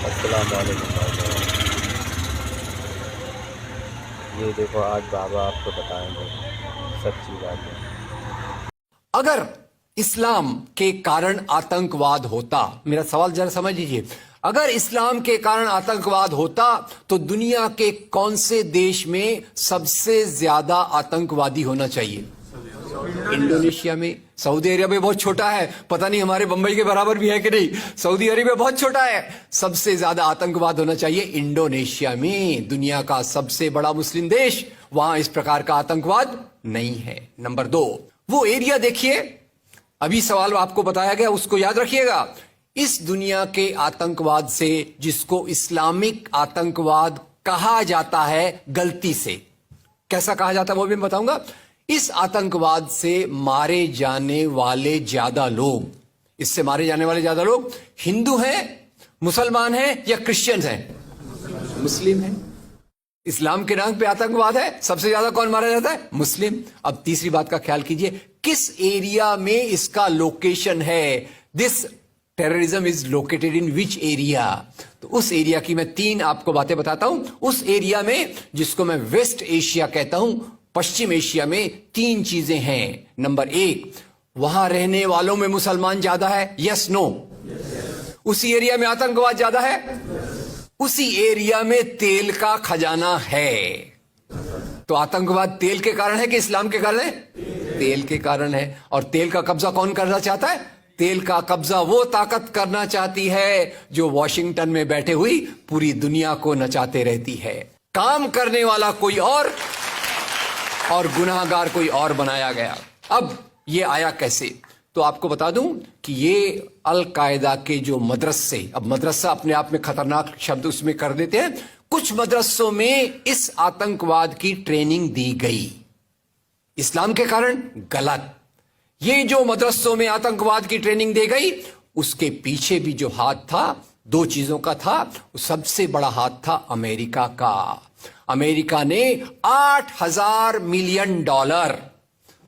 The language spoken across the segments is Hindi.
अस्सलाम वालेकुम भाई। ये देखो आज बाबा आपको बताएंगे सच्ची बातें। अगर इस्लाम के कारण आतंकवाद होता, मेरा सवाल जरा समझ लीजिए, अगर इस्लाम के कारण आतंकवाद होता तो दुनिया के कौन से देश में सबसे ज्यादा आतंकवादी होना चाहिए? इंडोनेशिया में। सऊदी अरेबिया बहुत छोटा है, पता नहीं हमारे बंबई के बराबर भी है कि नहीं। सऊदी अरेबिया बहुत छोटा है, सबसे ज्यादा आतंकवाद होना चाहिए इंडोनेशिया में, दुनिया का सबसे बड़ा मुस्लिम देश। वहां इस प्रकार का आतंकवाद नहीं है। नंबर 2, वो एरिया देखिए, अभी सवाल आपको बताया गया उसको याद रखिएगा। इस दुनिया के आतंकवाद से, जिसको इस्लामिक आतंकवाद कहा जाता है गलती से, कैसा कहा जाता है वो भी मैं बताऊंगा। इस आतंकवाद से मारे जाने वाले ज्यादा लोग, इससे मारे जाने वाले ज्यादा लोग हिंदू हैं, मुसलमान हैं या क्रिश्चियंस हैं? मुस्लिम हैं। इस्लाम के नाम पे आतंकवाद है, सबसे ज्यादा कौन मारा जाता है? मुस्लिम। अब तीसरी बात का ख्याल कीजिए, किस एरिया में इसका लोकेशन है? This terrorism is located in which area? तो उस एरिया की मैं 3 आपको बातें बताता हूं। उस एरिया में, जिसको मैं वेस्ट एशिया कहता हूं, पश्चिम एशिया में 3 चीजें हैं। नंबर 1, वहां रहने वालों में मुसलमान ज्यादा है, यस नो? उसी एरिया में आतंकवाद ज्यादा है, उसी एरिया में तेल का खजाना है। तो आतंकवाद तेल के कारण है कि इस्लाम के कारण है? तेल के कारण है। और तेल का कब्जा कौन करना चाहता है? तेल का कब्जा वो ताकत करना चाहती है जो वॉशिंगटन में बैठे हुई पूरी दुनिया को नचाते रहती है। काम करने वाला कोई और गुनाहगार कोई और बनाया गया। अब ये आया कैसे? तो आपको बता दूं कि ये अल कायदा के जो मदरसे, अब मदरसा अपने आप में खतरनाक शब्द उसमें कर देते हैं, कुछ मदरसों में इस आतंकवाद की ट्रेनिंग दी गई। इस्लाम के कारण गलत। ये जो मदरसों में आतंकवाद की ट्रेनिंग दी गई, उसके पीछे भी जो हाथ था, 2 चीजों का था। सबसे बड़ा हाथ था अमेरिका का। अमेरिका ने $8,000 मिलियन,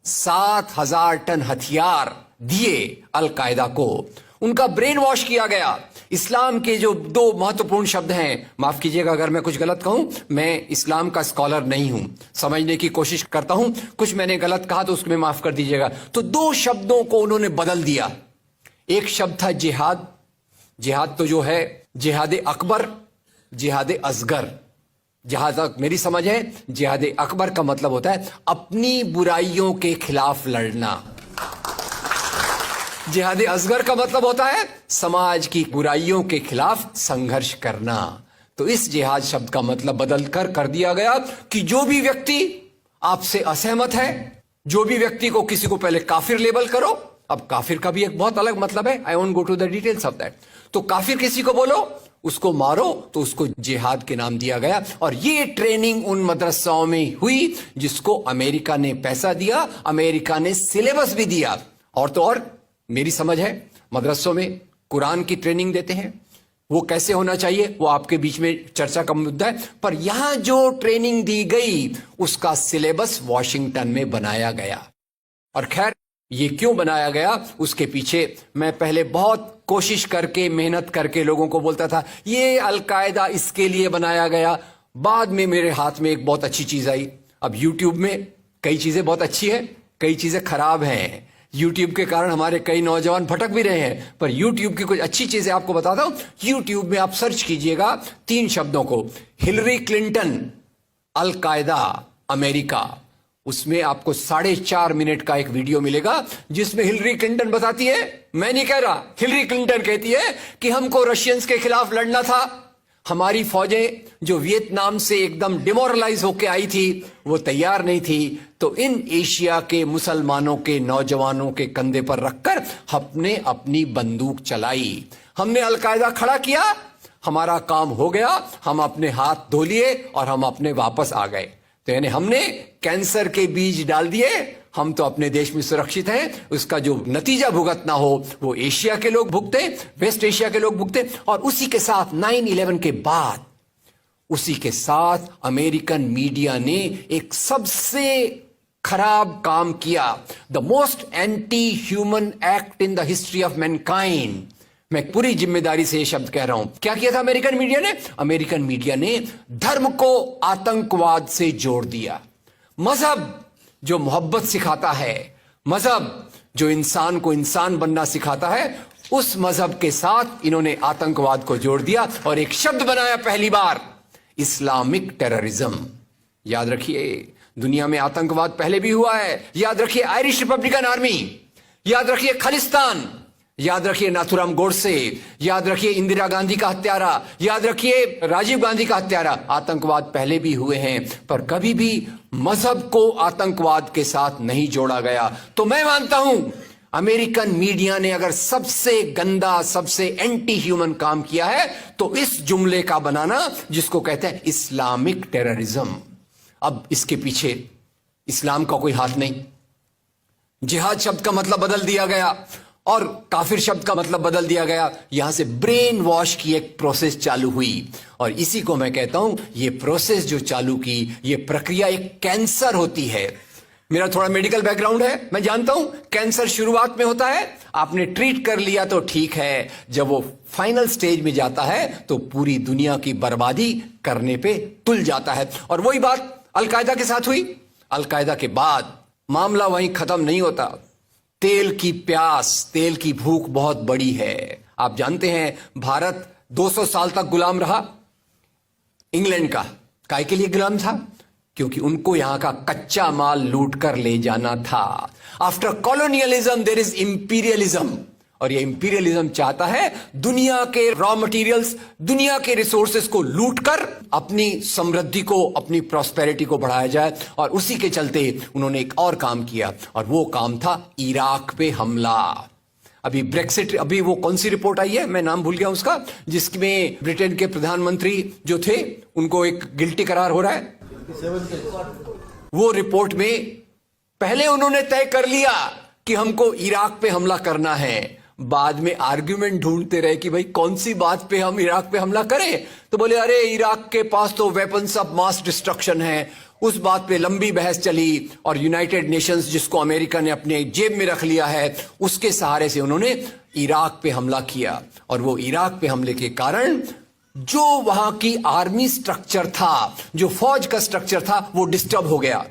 7,000 टन हथियार दिए अल कायदा को। उनका ब्रेन वॉश किया गया। इस्लाम के जो 2 महत्वपूर्ण शब्द हैं, माफ कीजिएगा अगर मैं कुछ गलत कहूं, मैं इस्लाम का स्कॉलर नहीं हूं, समझने की कोशिश करता हूं, कुछ मैंने गलत कहा तो उसको मैं माफ कर दीजिएगा। तो 2 शब्दों को उन्होंने बदल दिया। एक शब्द था जिहाद। जिहाद तो जो है जिहाद अकबर, जिहाद असगर। जहां तक मेरी समझ है, जिहाद अकबर का मतलब होता है अपनी बुराइयों के खिलाफ लड़ना। जिहाद असगर का मतलब होता है समाज की बुराइयों के खिलाफ संघर्ष करना। तो इस जिहाद शब्द का मतलब बदल कर दिया गया कि जो भी व्यक्ति आपसे असहमत है, जो भी व्यक्ति को किसी को पहले काफिर लेबल करो। अब काफिर का भी एक बहुत अलग मतलब है, I won't go to the details of that. तो काफिर किसी को बोलो, उसको मारो, तो उसको जिहाद के नाम दिया गया। और ये ट्रेनिंग उन मदरसाओं में हुई जिसको अमेरिका ने पैसा दिया, अमेरिका ने सिलेबस भी दिया। और तो और मेरी समझ है, मदरसों में कुरान की ट्रेनिंग देते हैं। वो कैसे होना चाहिए वो आपके बीच में चर्चा का मुद्दा है, पर यहां जो ट्रेनिंग दी गई उसका सिलेबस वॉशिंगटन में बनाया गया। और खैर, ये क्यों बनाया गया उसके पीछे मैं पहले बहुत कोशिश करके, मेहनत करके लोगों को बोलता था ये अल कायदा इसके लिए बनाया गया। बाद में मेरे हाथ में एक बहुत अच्छी चीज आई। अब यूट्यूब में कई चीजें बहुत अच्छी हैं, कई चीजें खराब हैं। यूट्यूब के कारण हमारे कई नौजवान भटक भी रहे हैं, पर यूट्यूब की कुछ अच्छी चीजें आपको बताता हूं। यूट्यूब में आप सर्च कीजिएगा 3 शब्दों को, हिलरी क्लिंटन अल कायदा अमेरिका। उसमें आपको 4.5 मिनट का एक वीडियो मिलेगा जिसमें हिलरी क्लिंटन बताती है, मैं नहीं कह रहा, हिलरी क्लिंटन कहती है कि हमको रशियंस के खिलाफ लड़ना था। हमारी फौजें जो वियतनाम से एकदम डिमोरलाइज होकर आई थी वो तैयार नहीं थी। तो इन एशिया के मुसलमानों के नौजवानों के कंधे पर रखकर हमने अपनी बंदूक चलाई, हमने अलकायदा खड़ा किया, हमारा काम हो गया, हम अपने हाथ धो लिए और हम अपने वापस आ गए। तो यानी हमने कैंसर के बीज डाल दिए, हम तो अपने देश में सुरक्षित हैं। उसका जो नतीजा भुगतना हो वो एशिया के लोग भुगते, वेस्ट एशिया के लोग भुगते। और उसी के साथ 9/11 के बाद, उसी के साथ अमेरिकन मीडिया ने एक सबसे खराब काम किया, the most anti human act in the history of Mankind. मैं पूरी जिम्मेदारी से ये शब्द कह रहा हूं। क्या किया था अमेरिकन मीडिया ने? अमेरिकन मीडिया ने धर्म को आतंकवाद से जोड़ दिया। मजहब जो मोहब्बत सिखाता है, मजहब जो इंसान को इंसान बनना सिखाता है, उस मजहब के साथ इन्होंने आतंकवाद को जोड़ दिया और एक शब्द बनाया पहली बार, इस्लामिक टेररिज्म। याद रखिए, दुनिया में आतंकवाद पहले भी हुआ है। याद रखिए आयरिश रिपब्लिकन आर्मी, याद रखिए खालिस्तान, याद रखिए नाथुराम गोडसे, याद रखिए इंदिरा गांधी का हत्यारा, याद रखिए राजीव गांधी का हत्यारा। आतंकवाद पहले भी हुए हैं, पर कभी भी मजहब को आतंकवाद के साथ नहीं जोड़ा गया। तो मैं मानता हूं अमेरिकन मीडिया ने अगर सबसे गंदा, सबसे एंटी ह्यूमन काम किया है तो इस जुमले का बनाना जिसको कहते हैं इस्लामिक टेररिज्म। अब इसके पीछे इस्लाम का कोई हाथ नहीं। जिहाद शब्द का मतलब बदल दिया गया और काफिर शब्द का मतलब बदल दिया गया। यहां से ब्रेन वॉश की एक प्रोसेस चालू हुई और इसी को मैं कहता हूं, ये प्रोसेस जो चालू की, ये प्रक्रिया एक कैंसर होती है। मेरा थोड़ा मेडिकल बैकग्राउंड है, मैं जानता हूं कैंसर शुरुआत में होता है, आपने ट्रीट कर लिया तो ठीक है, जब वो फाइनल स्टेज में जाता है तो पूरी दुनिया की बर्बादी करने पे तुल जाता है। और वही बात अलकायदा के साथ हुई। अलकायदा के बाद मामला वहीं खत्म नहीं होता। तेल की प्यास, तेल की भूख बहुत बड़ी है। आप जानते हैं भारत 200 साल तक गुलाम रहा इंग्लैंड का। काय के लिए गुलाम था? क्योंकि उनको यहां का कच्चा माल लूट कर ले जाना था। After colonialism there is imperialism, और ये इंपीरियलिज्म चाहता है दुनिया के रॉ मटेरियल्स, दुनिया के रिसोर्सेस को लूट कर अपनी समृद्धि को, अपनी प्रॉस्पेरिटी को बढ़ाया जाए। और उसी के चलते उन्होंने एक और काम किया और वो काम था इराक पे हमला। अभी ब्रेक्सिट, अभी वो कौन सी रिपोर्ट आई है, मैं नाम भूल गया उसका, जिसमें ब्रिटेन के प्रधानमंत्री जो थे उनको एक गिल्टी करार हो रहा है। वो रिपोर्ट में पहले उन्होंने तय कर लिया कि हमको इराक पे हमला करना है, बाद में आर्ग्यूमेंट ढूंढते रहे कि भाई कौन सी बात पे हम इराक पे हमला करें। तो बोले अरे इराक के पास तो वेपन्स ऑफ मास डिस्ट्रक्शन है। उस बात पे लंबी बहस चली और यूनाइटेड नेशंस, जिसको अमेरिका ने अपने जेब में रख लिया है, उसके सहारे से उन्होंने इराक पे हमला किया। और वो इराक पे हमले के कारण जो वहां की आर्मी स्ट्रक्चर था, जो फौज का स्ट्रक्चर था, वो डिस्टर्ब हो गया।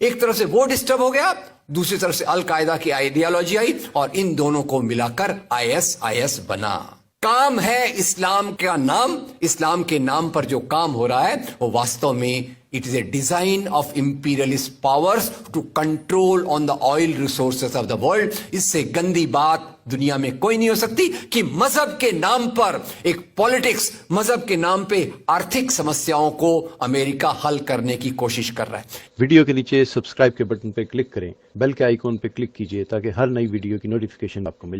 एक तरफ से वो डिस्टर्ब हो गया, दूसरी तरफ से अल कायदा की आइडियोलॉजी आई और इन दोनों को मिलाकर ISIS बना। काम है इस्लाम का नाम, इस्लाम के नाम पर जो काम हो रहा है वो वास्तव में it is a design of imperialist powers to control on the oil resources of the world. इससे गंदी बात दुनिया में कोई नहीं हो सकती कि मजहब के नाम पर एक पॉलिटिक्स, मजहब के नाम पे आर्थिक समस्याओं को अमेरिका हल करने की कोशिश कर रहा है। वीडियो के नीचे सब्सक्राइब के बटन पर क्लिक करें, बेल के आइकॉन पर क्लिक कीजिए ताकि हर नई वीडियो की नोटिफिकेशन आपको मिले।